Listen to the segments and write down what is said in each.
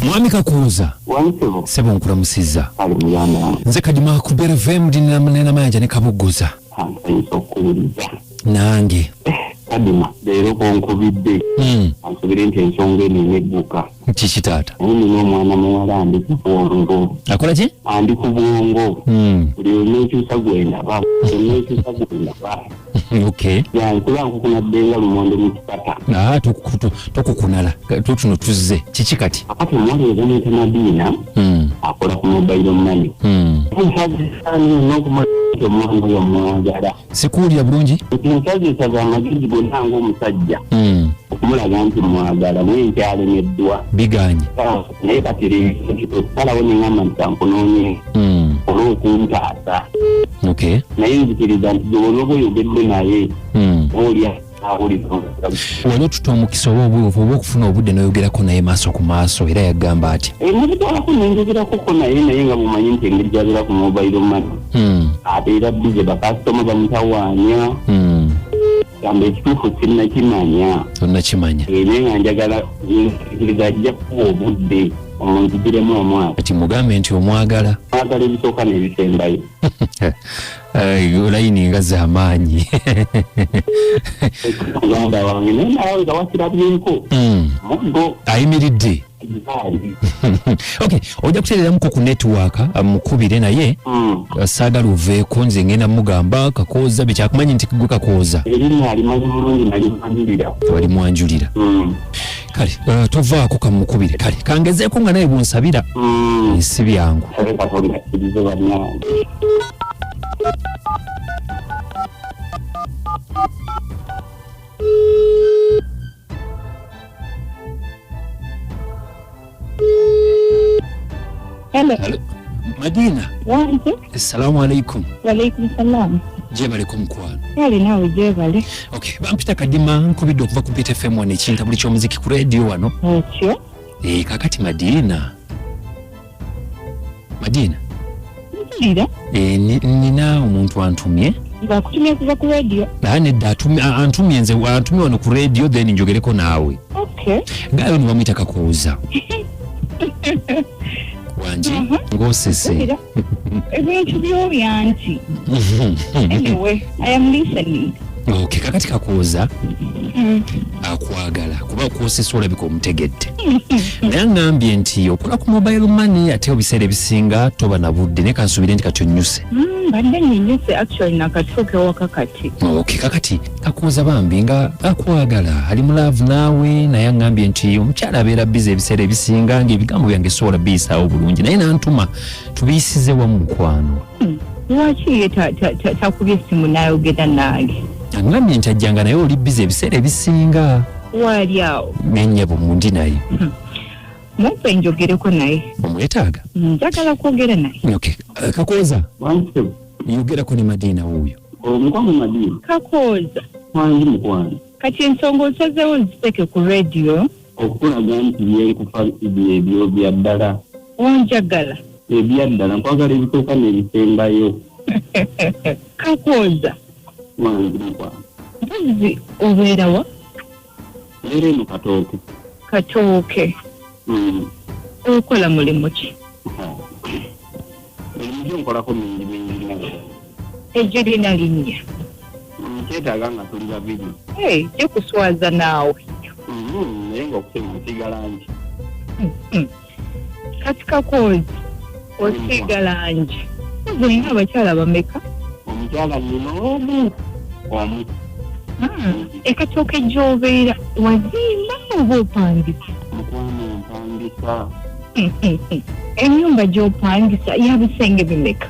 Mwami Kakuza. Wansebo. Sebo nkulamusiza. Ali muyanda. Nze kadima kubera FM dinamnena manja ne kabuguza. Nsokuliza. Nange. Kadima leero konkubidde. Ansubire nti ensonga eno negguka. Kiki taata? Nino omwana muwala andi ku bwongo. Akola ki? Andi ku bwongo. Buli oneekyusa gwendaba. Oneekyusa gwendaba. Okay. Yankula nkukunaddenga lumonde mu kipata. Tokukunala. Tuno tuzze. Kiki kati? Akati omwana ezamuyita Madiina. Akola ku mobile money. Omusajja n'okumala omwana oyo mwagala. Sikuwulira bulungi? Omusajja za amagezi gonna ng'omusajja. Okumulaga nti mwagala naye nti alemeddwa. Biganye. Naye kati osalawo neŋŋamba nti kankunoonye. Olw'okuntaasa. Okay. Naye nzikiriza nti gy'oba oyogedde naye olya awulira. Wali otuta omukisa oba okufuna obudde n'oyogerako naye maaso ku maaso era yagamba ati. Nabitwalako nenjogerakoko naye nga bumanyi nti engeri gy'abeera ku mobile money. Abeera bize bakasitoma bamutawaanya. Gamba ekituufu sinnakimanya. Tonnakimanya. Naye nga njagala nzikiriza ajja kuba obudde omuntu giremu omwaka. Kati mugambe nti omwagala. Mwagala ebisooka n'ebisembayo. Olayini nga z'amaanyi. Muganda wange naye nawe nga wakirabyeko. Muggo. Ayimiridde. Okay, ojja kuteereramuko ku network mukubire naye saagala oveeko nze ngenda mugamba Kakooza bekyakumanyi nti gwe Kakooza. Erinnya alimanyi bulungi nalimwanjulira. Wali mwanjulira. Kale tovaako kamukubire kale kangezeeko nga naye bwonsabira. Si byangu. Hello. Madiina. Wanti? Assalamu alaikum. Wa alaikum salam. Jebaleko mukwano. Yali nawe jebale. Okay, bampita Kadima nkubidde okuva ku Beat FM wano ekintabuli ky'omuziki ku radio wano. Ekyo. Kakati Madiina. Madiina. Ndira? Nina omuntu antumye. Bakutumye kuva ku radio. Nedda antumye nze antumye wano ku radio then njogereko naawe. Okay. Gayo nibamuyita Kakooza. Wanji ng'osese. Ebintu by'obyanti. Anyway, I am listening. Okay, kakati Kakooza akwagala kuba kwosesa olabika omutegedde. Naye ngambye nti okola ku mobile money ate ebiseera ebisinga toba na budde naye kansubire nti kati onnyuse. Badde nyinyuse actually nakatuuke waka kati. Okay, kakati Kakooza bambi nga akwagala ali mu love naawe naye ngambye nti omukyala abeera bize ebiseera ebisinga ng'ebigambo byange sobola biyisaawo bulungi naye nantuma tubiyisize wamu mukwano. Lwaki ye takubye essimu n'ayogera nange? Angambye nti ajjanga naye oli bize ebiseera ebisinga. Wali awo. Nennyabo mundi naye. Mumpe njogereko naye. Omwetaaga? Njagala kwogera naye. Okay. Kakooza. Wansebo. Yogerako ne Madiina wuuyo. Omukwano Madiina. Kakooza. Wangi mukwano. Kati ensonga osazeewo nziteke ku radio. Okulaga nti byenkufa ebyo bya ddala. Wanjagala. Ebya ddala nkwagala ebisooka n'ebisembayo. Kakooza. Wangi mukwano. Mpozi obeera wa? Era eno Katooke. Katooke. Okola mulimu ki? Emirimu nkolako mingi nayo. Egirina linnya. Kyetaaga nga tuli babiri. Gye kuswaza naawe. Naye ng'okusema nsigala ngi. Kati Kakooza osigala ngi. Olina abakyala bameka? Omukyala nina omu. Ekatooke gy'obeera wazimba oba opangisa? Mukwano mpangisa. Ennyumba gy'opangisa yabisenge bimeka?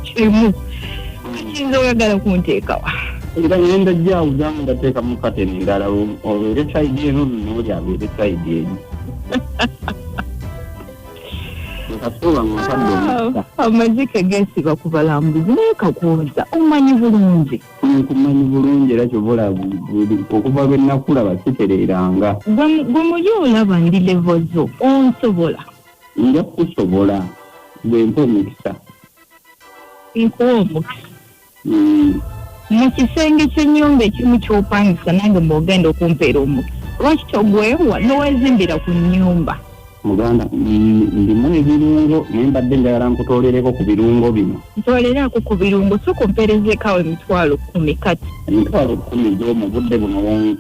Kimu. Kiyinza oyagala kunteekawa? Era ngenda gyawuza ngateekamu kateni ndala obeere sayidi eno n'oli abeere sayidi eno. Amazike geesiba ku balambuzi naye Kakooza omanyi bulungi. Nkumanyi bulungi era kyobola okuva lwe nakulaba sitereeranga. Gwe muli olaba ndi levo zo onsobola? Nja kukusobola bwe mpa omukisa. Nkuwa omukisa? Mu kisenge ky'ennyumba ekimu ky'opangisa nange mb'ogenda okumpeera omukisa. lwaki togwewa n'owezimbira ku nnyumba? Muganda ndimu ebirungo naye mbadde njagala nkutolereko ku birungo bino. Ntolerako ku birungo sooka ompeerezeko emitwalo 10 kati. Emitwalo 10 gyo mu budde buno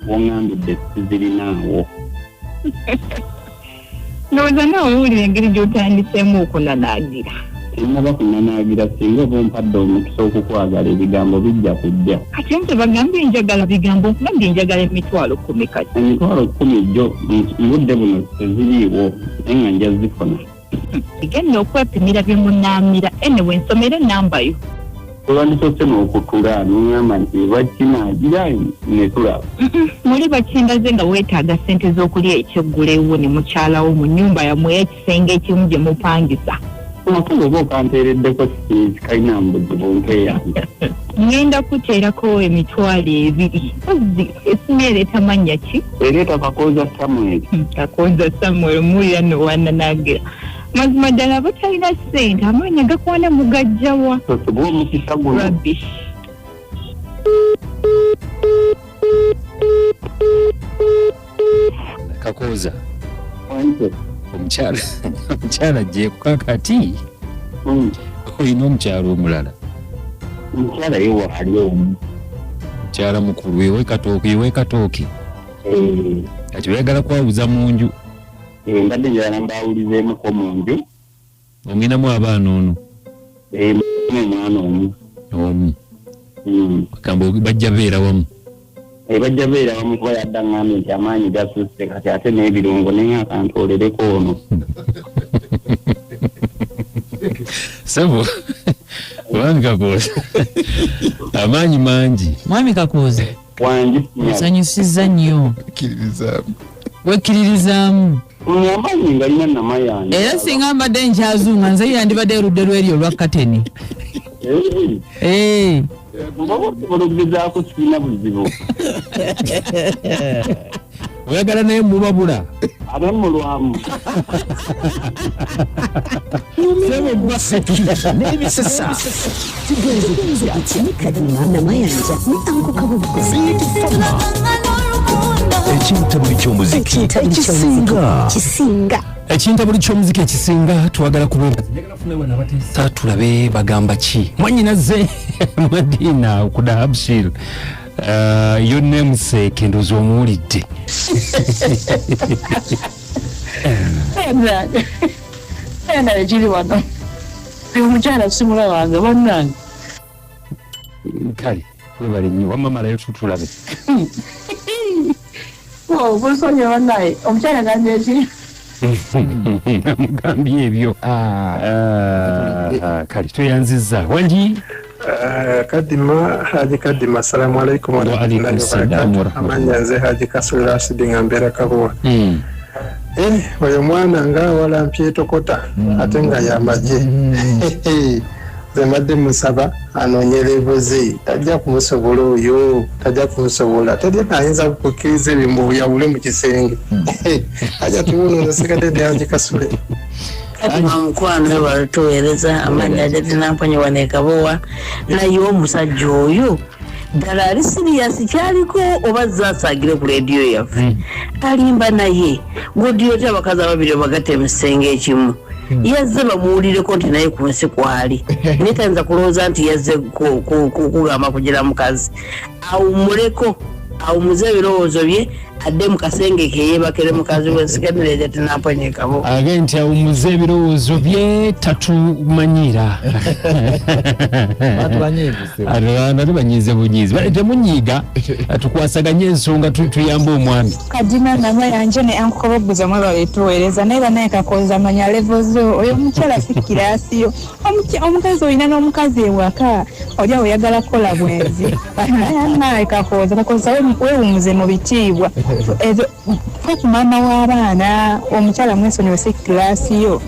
wongambidde sizirinaawo. Ndowooza naawe owulira engeri gy'otandiseemu okunanaagira. Sinaba kunanaagira singa oba ompadde omukisa okukwagala ebigambo bijja kujja. Kati nze bagambye njagala bigambo nkugambye njagala emitwalo 10 kati. Emitwalo 10 gyo mu budde buno teziriiwo naye nga nja zifuna. Genda okwepimira bye munaamira anyway nsomera ennamba yo. Olwandisose n'okutula n'oŋŋamba nti bakinaagira ne tulaba. Muli bakindaze nga weetaaga ssente z'okulya ekyeggulewo ne mukyalawo mu nnyumba yammwe ey'ekisenge ekimu gye mupangisa. Omufuga oba okanteereddeko kalina mbuzibu nkeeyanja. Ngenda kuteerako emitwalo 2. Ozzi esimu ereeta mannya ki? Ereeta Kakooza Samuel. Kakooza Samuel muwulira nowananaagira. Mazima ddala abatalina ssente amaanyi gakwana mugajjawa. Tosubwa omukisa guno. Rubbish. Kakooza. Wante. Omukyala gye kukakati olina omukyala omulala. Omukyala ye waali omu. Mukyala mukulu ewe katooke. Kati oyagala kwawuza mu nju. Mbadde njagala mbawulizeemuko mu nju. Omwinamu abaana ono? Omwana omu. Omu. Bagamba bajja beera wamu. Bajja beera wamu kuba yadda ngambye nti amaanyi gasusse kati ate n'ebirungo naye akantolereko ono. Sabo Mwami Kakooza amaanyi mangi. Mwami Kakooza nsanyusiza nnyo. Wekkiririzaamu. Amaanyi ngalina namayanja. Era singa mbadde nkyazunga nze yandibadde erudde lweri olwa kateni. Olugezaako sirina buzibu. Oyagala naye mubabula? Abe mulwamu. N'ebisesa kigenze Kadima namayanja n'Anko Kabuguzi ekintabuli ky'omuziki ekisinga ekintabuli ky'omuziki ekisinga twagala kubeera tulabe bagamba ki mwannyinaze Madina okuda Abshir yonna museeke ndozi omuwulidde. Endala giri wano omukyala simula wange bannange. Kale webale nnyo wamamalayo tutulabe. Gusonye bannaye omukyala gambye ki? Mugambye ebyo. Kale tweyanzizza wangi. Kadima Haji Kadima, assalamu alaikum wa rahmatullahi wa barakatuh. Amanya nze Haji Kasule Rashidi ngambera Kabuwa. Oyo mwana nga wala mpyetokota ate nga yamaje. Ze madde musaba anonyelevo ze tajja kumusobola oyo tajja kumusobola tedde ayinza kukkiriza ebimbu yawule mu kisenge. Aja tubuno nsigadde Haji Kasule. Mukwano balituweereza amanya jati namponye wane Kabowa naye omusajja oyo ddala ali siriyasi kyaliko oba zaasagire ku leediyo yaffe talimba naye godiyo ti abakazi ababiri bagate emisenge ekimu yazze bamuwulireko nti naye ku nsi kwali naye tayinza kulowooza nti yazze kugamba kugira mukazi awumuleko awumuze ebirowoozo bye adde mu kasenge ke yeebakere mukazi we nsigadde jati namponye Kabowa age nti awumuze ebirowoozo bye tatumanyira ate banyiize bunyiizi temunyiiga tukwasaganye ensonga tuyambe omwami. Kadima namayanja ne Anko Kabuguzi mwe balituweereza naye banaye Kakooza manya levozo oyo omukyala si kirasiyo omukazi olina n'omukazi ewaka olya oyagala kukola bwenzi naye Kakooza weewumuze mu bitiibwa ezo ku maama w'abaana omukyala mwesonyiwe si kirasiyo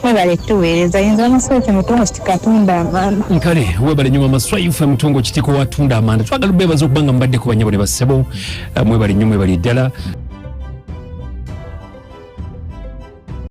webale tuweereza yinza amasooke mutongo kitikatunda amanda. Kale webale nnyo amaswayufu mutongo kitiko watunda amanda twagala beebaza okubanga mubaddeko banyabo ne bassebo mwebale nnyo mwebale ddala.